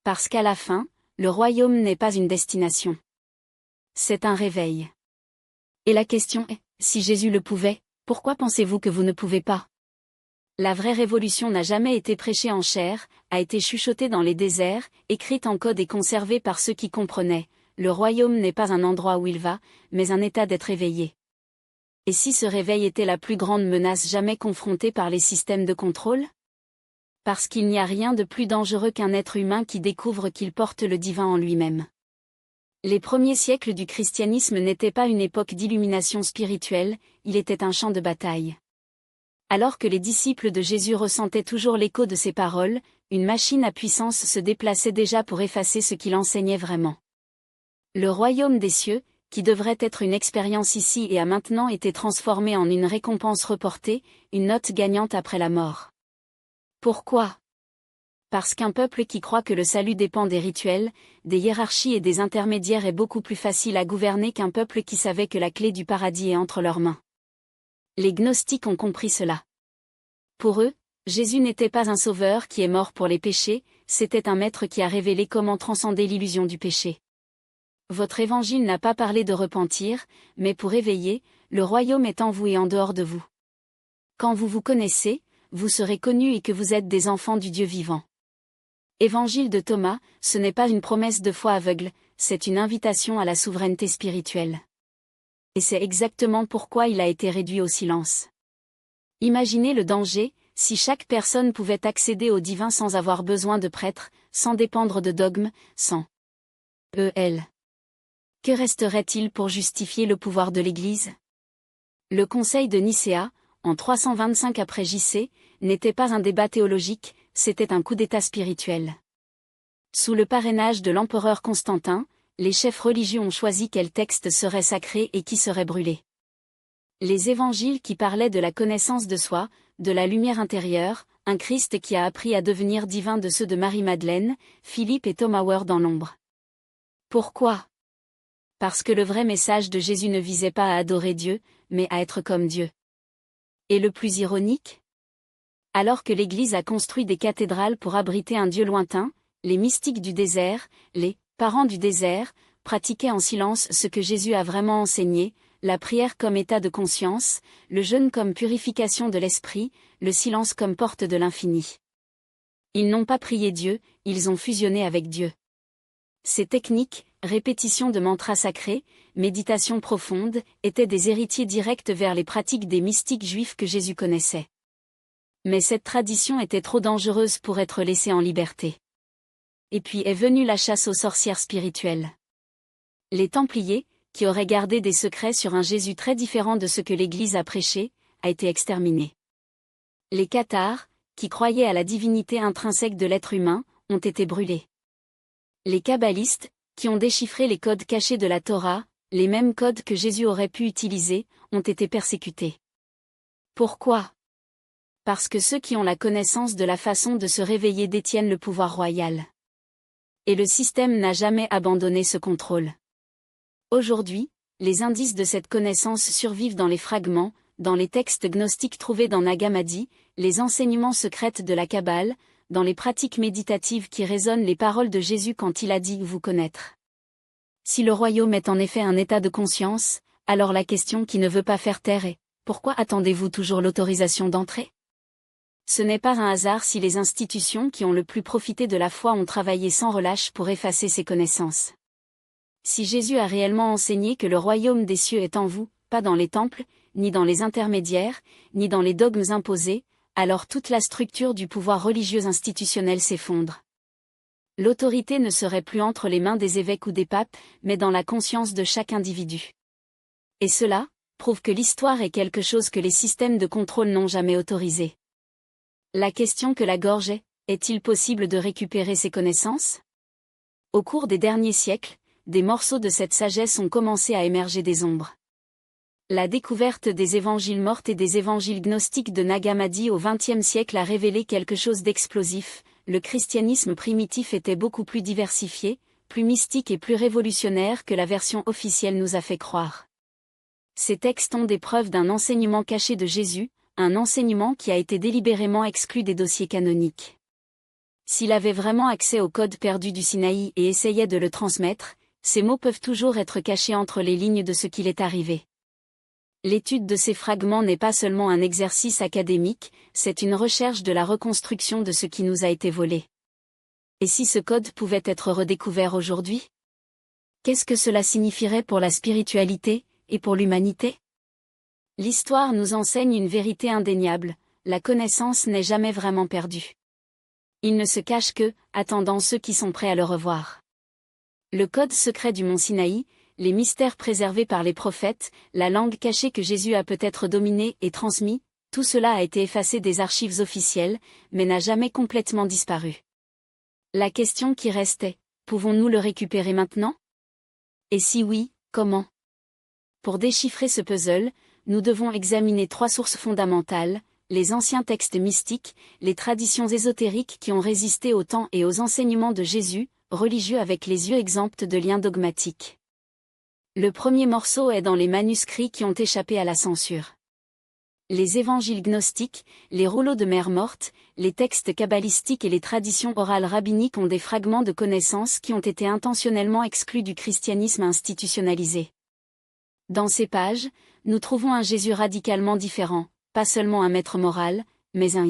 Parce qu'à la fin, le royaume n'est pas une destination. C'est un réveil. Et la question est, si Jésus le pouvait, pourquoi pensez-vous que vous ne pouvez pas? La vraie révolution n'a jamais été prêchée en chair, a été chuchotée dans les déserts, écrite en code et conservée par ceux qui comprenaient. Le royaume n'est pas un endroit où il va, mais un état d'être éveillé. Et si ce réveil était la plus grande menace jamais confrontée par les systèmes de contrôle? Parce qu'il n'y a rien de plus dangereux qu'un être humain qui découvre qu'il porte le divin en lui-même. Les premiers siècles du christianisme n'étaient pas une époque d'illumination spirituelle, il était un champ de bataille. Alors que les disciples de Jésus ressentaient toujours l'écho de ses paroles, une machine à puissance se déplaçait déjà pour effacer ce qu'il enseignait vraiment. Le royaume des cieux, qui devrait être une expérience ici et a maintenant été transformé en une récompense reportée, une note gagnante après la mort. Pourquoi? Parce qu'un peuple qui croit que le salut dépend des rituels, des hiérarchies et des intermédiaires est beaucoup plus facile à gouverner qu'un peuple qui savait que la clé du paradis est entre leurs mains. Les gnostiques ont compris cela. Pour eux, Jésus n'était pas un sauveur qui est mort pour les péchés, c'était un maître qui a révélé comment transcender l'illusion du péché. Votre évangile n'a pas parlé de repentir, mais pour éveiller, le royaume est en vous et en dehors de vous. Quand vous vous connaissez, vous serez connus et que vous êtes des enfants du Dieu vivant. Évangile de Thomas, ce n'est pas une promesse de foi aveugle, c'est une invitation à la souveraineté spirituelle. Et c'est exactement pourquoi il a été réduit au silence. Imaginez le danger, si chaque personne pouvait accéder au divin sans avoir besoin de prêtre, sans dépendre de dogmes, sans elle. Que resterait-il pour justifier le pouvoir de l'Église? Le Conseil de Nicéa, en 325 après J.C., n'était pas un débat théologique, c'était un coup d'État spirituel. Sous le parrainage de l'empereur Constantin, les chefs religieux ont choisi quel texte serait sacré et qui serait brûlé. Les évangiles qui parlaient de la connaissance de soi, de la lumière intérieure, un Christ qui a appris à devenir divin de ceux de Marie-Madeleine, Philippe et Thomas More dans l'ombre. Pourquoi? Parce que le vrai message de Jésus ne visait pas à adorer Dieu, mais à être comme Dieu. Et le plus ironique? Alors que l'Église a construit des cathédrales pour abriter un Dieu lointain, les mystiques du désert, les parents du désert, pratiquaient en silence ce que Jésus a vraiment enseigné, la prière comme état de conscience, le jeûne comme purification de l'esprit, le silence comme porte de l'infini. Ils n'ont pas prié Dieu, ils ont fusionné avec Dieu. Ces techniques, répétition de mantras sacrés, méditation profonde, étaient des héritiers directs vers les pratiques des mystiques juifs que Jésus connaissait. Mais cette tradition était trop dangereuse pour être laissée en liberté. Et puis est venue la chasse aux sorcières spirituelles. Les Templiers, qui auraient gardé des secrets sur un Jésus très différent de ce que l'Église a prêché, a été exterminé. Les Cathars, qui croyaient à la divinité intrinsèque de l'être humain, ont été brûlés. Les kabbalistes, qui ont déchiffré les codes cachés de la Torah, les mêmes codes que Jésus aurait pu utiliser, ont été persécutés. Pourquoi? Parce que ceux qui ont la connaissance de la façon de se réveiller détiennent le pouvoir royal. Et le système n'a jamais abandonné ce contrôle. Aujourd'hui, les indices de cette connaissance survivent dans les fragments, dans les textes gnostiques trouvés dans Nag Hammadi, les enseignements secrets de la Kabbale, dans les pratiques méditatives qui résonnent les paroles de Jésus quand il a dit « vous connaître ». Si le royaume est en effet un état de conscience, alors la question qui ne veut pas faire taire est « pourquoi attendez-vous toujours l'autorisation d'entrer ?» Ce n'est pas un hasard si les institutions qui ont le plus profité de la foi ont travaillé sans relâche pour effacer ces connaissances. Si Jésus a réellement enseigné que le royaume des cieux est en vous, pas dans les temples, ni dans les intermédiaires, ni dans les dogmes imposés, alors toute la structure du pouvoir religieux institutionnel s'effondre. L'autorité ne serait plus entre les mains des évêques ou des papes, mais dans la conscience de chaque individu. Et cela prouve que l'histoire est quelque chose que les systèmes de contrôle n'ont jamais autorisé. La question que la gorge est-il possible de récupérer ces connaissances? Au cours des derniers siècles, des morceaux de cette sagesse ont commencé à émerger des ombres. La découverte des évangiles mortes et des évangiles gnostiques de Nag Hammadi au XXe siècle a révélé quelque chose d'explosif. Le christianisme primitif était beaucoup plus diversifié, plus mystique et plus révolutionnaire que la version officielle nous a fait croire. Ces textes ont des preuves d'un enseignement caché de Jésus, un enseignement qui a été délibérément exclu des dossiers canoniques. S'il avait vraiment accès au code perdu du Sinaï et essayait de le transmettre, ces mots peuvent toujours être cachés entre les lignes de ce qu'il est arrivé. L'étude de ces fragments n'est pas seulement un exercice académique, c'est une recherche de la reconstruction de ce qui nous a été volé. Et si ce code pouvait être redécouvert aujourd'hui? Qu'est-ce que cela signifierait pour la spiritualité, et pour l'humanité? L'histoire nous enseigne une vérité indéniable, la connaissance n'est jamais vraiment perdue. Il ne se cache que, attendant ceux qui sont prêts à le revoir. Le code secret du mont Sinaï, les mystères préservés par les prophètes, la langue cachée que Jésus a peut-être dominée et transmis, tout cela a été effacé des archives officielles, mais n'a jamais complètement disparu. La question qui restait, pouvons-nous le récupérer maintenant? Et si oui, comment? Pour déchiffrer ce puzzle, nous devons examiner 3 sources fondamentales, les anciens textes mystiques, les traditions ésotériques qui ont résisté au temps et aux enseignements de Jésus, religieux avec les yeux exempts de liens dogmatiques. Le premier morceau est dans les manuscrits qui ont échappé à la censure. Les évangiles gnostiques, les rouleaux de mer morte, les textes kabbalistiques et les traditions orales rabbiniques ont des fragments de connaissances qui ont été intentionnellement exclus du christianisme institutionnalisé. Dans ces pages, nous trouvons un Jésus radicalement différent, pas seulement un maître moral, mais un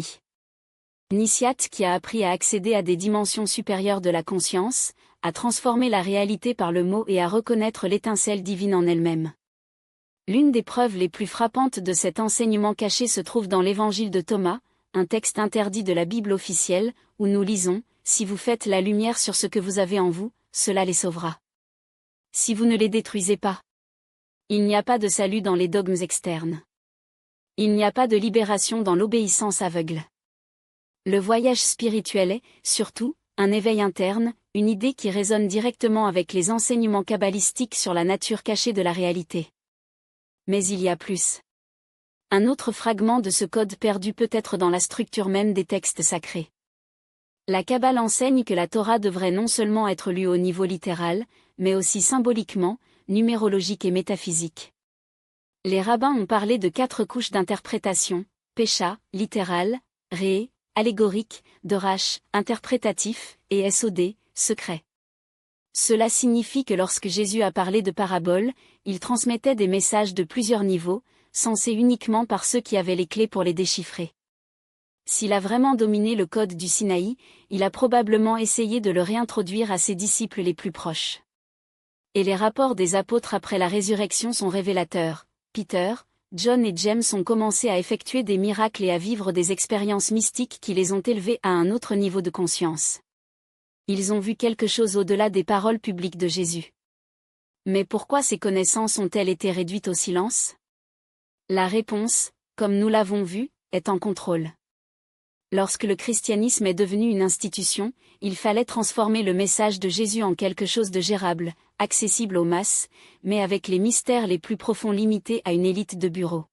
initiate qui a appris à accéder à des dimensions supérieures de la conscience, à transformer la réalité par le mot et à reconnaître l'étincelle divine en elle-même. L'une des preuves les plus frappantes de cet enseignement caché se trouve dans l'Évangile de Thomas, un texte interdit de la Bible officielle, où nous lisons « Si vous faites la lumière sur ce que vous avez en vous, cela les sauvera. Si vous ne les détruisez pas. » Il n'y a pas de salut dans les dogmes externes. Il n'y a pas de libération dans l'obéissance aveugle. Le voyage spirituel est, surtout, un éveil interne, une idée qui résonne directement avec les enseignements kabbalistiques sur la nature cachée de la réalité. Mais il y a plus. Un autre fragment de ce code perdu peut être dans la structure même des textes sacrés. La Kabbale enseigne que la Torah devrait non seulement être lue au niveau littéral, mais aussi symboliquement, numérologique et métaphysique. Les rabbins ont parlé de 4 couches d'interprétation, Pécha, littéral, Ré, allégorique, Dorash, interprétatif, et Sod, secret. Cela signifie que lorsque Jésus a parlé de paraboles, il transmettait des messages de plusieurs niveaux, censés uniquement par ceux qui avaient les clés pour les déchiffrer. S'il a vraiment dominé le code du Sinaï, il a probablement essayé de le réintroduire à ses disciples les plus proches. Et les rapports des apôtres après la résurrection sont révélateurs. Peter, John et James ont commencé à effectuer des miracles et à vivre des expériences mystiques qui les ont élevés à un autre niveau de conscience. Ils ont vu quelque chose au-delà des paroles publiques de Jésus. Mais pourquoi ces connaissances ont-elles été réduites au silence? La réponse, comme nous l'avons vu, est en contrôle. Lorsque le christianisme est devenu une institution, il fallait transformer le message de Jésus en quelque chose de gérable, accessible aux masses, mais avec les mystères les plus profonds limités à une élite de bureau.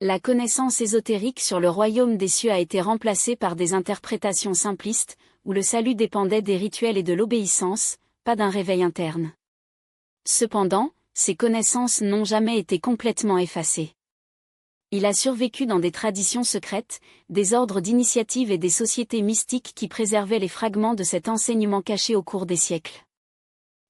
La connaissance ésotérique sur le royaume des cieux a été remplacée par des interprétations simplistes, où le salut dépendait des rituels et de l'obéissance, pas d'un réveil interne. Cependant, ces connaissances n'ont jamais été complètement effacées. Il a survécu dans des traditions secrètes, des ordres d'initiative et des sociétés mystiques qui préservaient les fragments de cet enseignement caché au cours des siècles.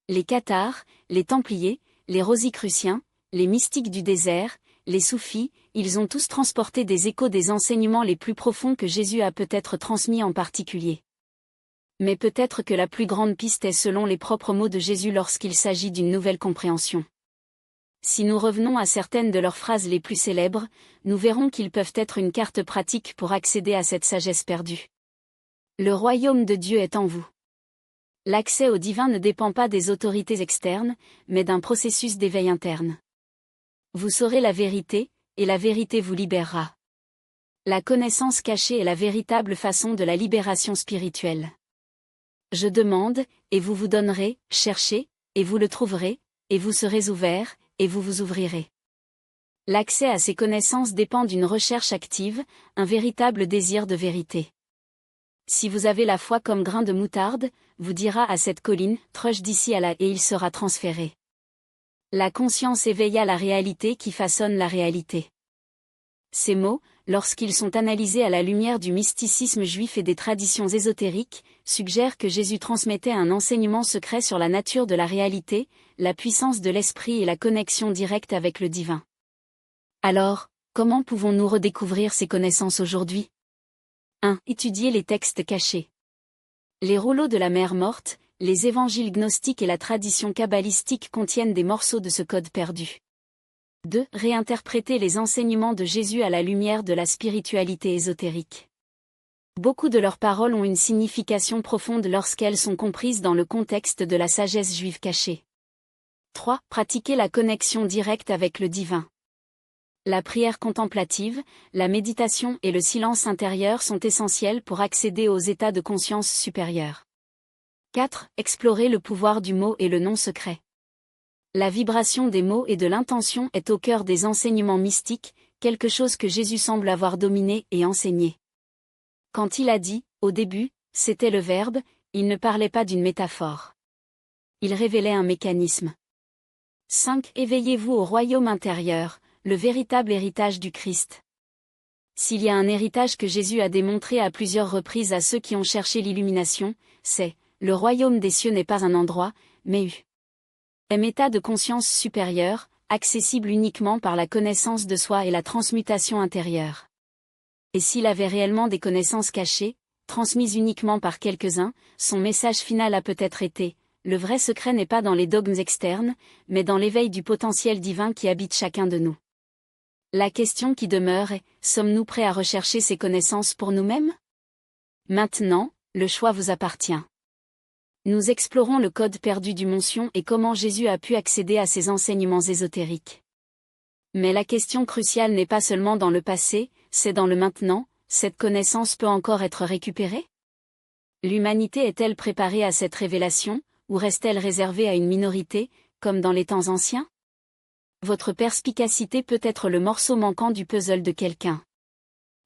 Les Cathars, les Templiers, les Rosicruciens, les mystiques du désert, les soufis, ils ont tous transporté des échos des enseignements les plus profonds que Jésus a peut-être transmis en particulier. Mais peut-être que la plus grande piste est selon les propres mots de Jésus lorsqu'il s'agit d'une nouvelle compréhension. Si nous revenons à certaines de leurs phrases les plus célèbres, nous verrons qu'ils peuvent être une carte pratique pour accéder à cette sagesse perdue. Le royaume de Dieu est en vous. L'accès au divin ne dépend pas des autorités externes, mais d'un processus d'éveil interne. Vous saurez la vérité, et la vérité vous libérera. La connaissance cachée est la véritable façon de la libération spirituelle. Je demande, et vous vous donnerez, cherchez, et vous le trouverez, et vous serez ouverts, et vous vous ouvrirez. L'accès à ces connaissances dépend d'une recherche active, un véritable désir de vérité. Si vous avez la foi comme grain de moutarde, vous dira à cette colline, treuche d'ici à là et il sera transféré. La conscience éveilla la réalité qui façonne la réalité. Ces mots, lorsqu'ils sont analysés à la lumière du mysticisme juif et des traditions ésotériques, suggèrent que Jésus transmettait un enseignement secret sur la nature de la réalité, la puissance de l'esprit et la connexion directe avec le divin. Alors, comment pouvons-nous redécouvrir ces connaissances aujourd'hui? 1. Étudier les textes cachés. Les rouleaux de la mer morte, les évangiles gnostiques et la tradition kabbalistique contiennent des morceaux de ce code perdu. 2. Réinterpréter les enseignements de Jésus à la lumière de la spiritualité ésotérique. Beaucoup de leurs paroles ont une signification profonde lorsqu'elles sont comprises dans le contexte de la sagesse juive cachée. 3. Pratiquer la connexion directe avec le divin. La prière contemplative, la méditation et le silence intérieur sont essentiels pour accéder aux états de conscience supérieurs. 4. Explorer le pouvoir du mot et le nom secret. La vibration des mots et de l'intention est au cœur des enseignements mystiques, quelque chose que Jésus semble avoir dominé et enseigné. Quand il a dit, au début, c'était le Verbe, il ne parlait pas d'une métaphore. Il révélait un mécanisme. 5. Éveillez-vous au royaume intérieur, le véritable héritage du Christ. S'il y a un héritage que Jésus a démontré à plusieurs reprises à ceux qui ont cherché l'illumination, c'est « le royaume des cieux n'est pas un endroit, mais un état de conscience supérieur, accessible uniquement par la connaissance de soi et la transmutation intérieure. » Et s'il avait réellement des connaissances cachées, transmises uniquement par quelques-uns, son message final a peut-être été « le vrai secret n'est pas dans les dogmes externes, mais dans l'éveil du potentiel divin qui habite chacun de nous. » La question qui demeure est, sommes-nous prêts à rechercher ces connaissances pour nous-mêmes? Maintenant, le choix vous appartient. Nous explorons le code perdu du Mont-Sion et comment Jésus a pu accéder à ces enseignements ésotériques. Mais la question cruciale n'est pas seulement dans le passé, c'est dans le maintenant, cette connaissance peut encore être récupérée? L'humanité est-elle préparée à cette révélation, ou reste-t-elle réservée à une minorité, comme dans les temps anciens? Votre perspicacité peut être le morceau manquant du puzzle de quelqu'un.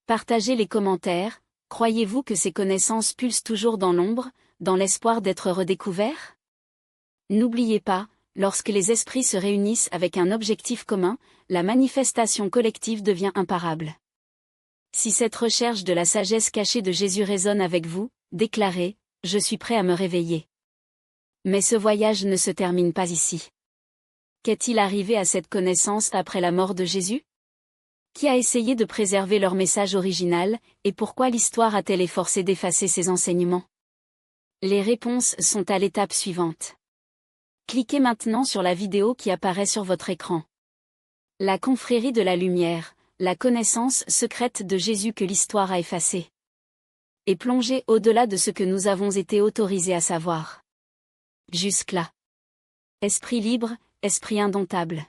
Partagez les commentaires, croyez-vous que ces connaissances pulsent toujours dans l'ombre, dans l'espoir d'être redécouverts? N'oubliez pas, lorsque les esprits se réunissent avec un objectif commun, la manifestation collective devient imparable. Si cette recherche de la sagesse cachée de Jésus résonne avec vous, déclarez « Je suis prêt à me réveiller ». Mais ce voyage ne se termine pas ici. Qu'est-il arrivé à cette connaissance après la mort de Jésus? Qui a essayé de préserver leur message original, et pourquoi l'histoire a-t-elle efforcé d'effacer ses enseignements? Les réponses sont à l'étape suivante. Cliquez maintenant sur la vidéo qui apparaît sur votre écran. La confrérie de la lumière, la connaissance secrète de Jésus que l'histoire a effacée. Et plongez au-delà de ce que nous avons été autorisés à savoir. Jusque-là. Esprit libre, esprit indomptable.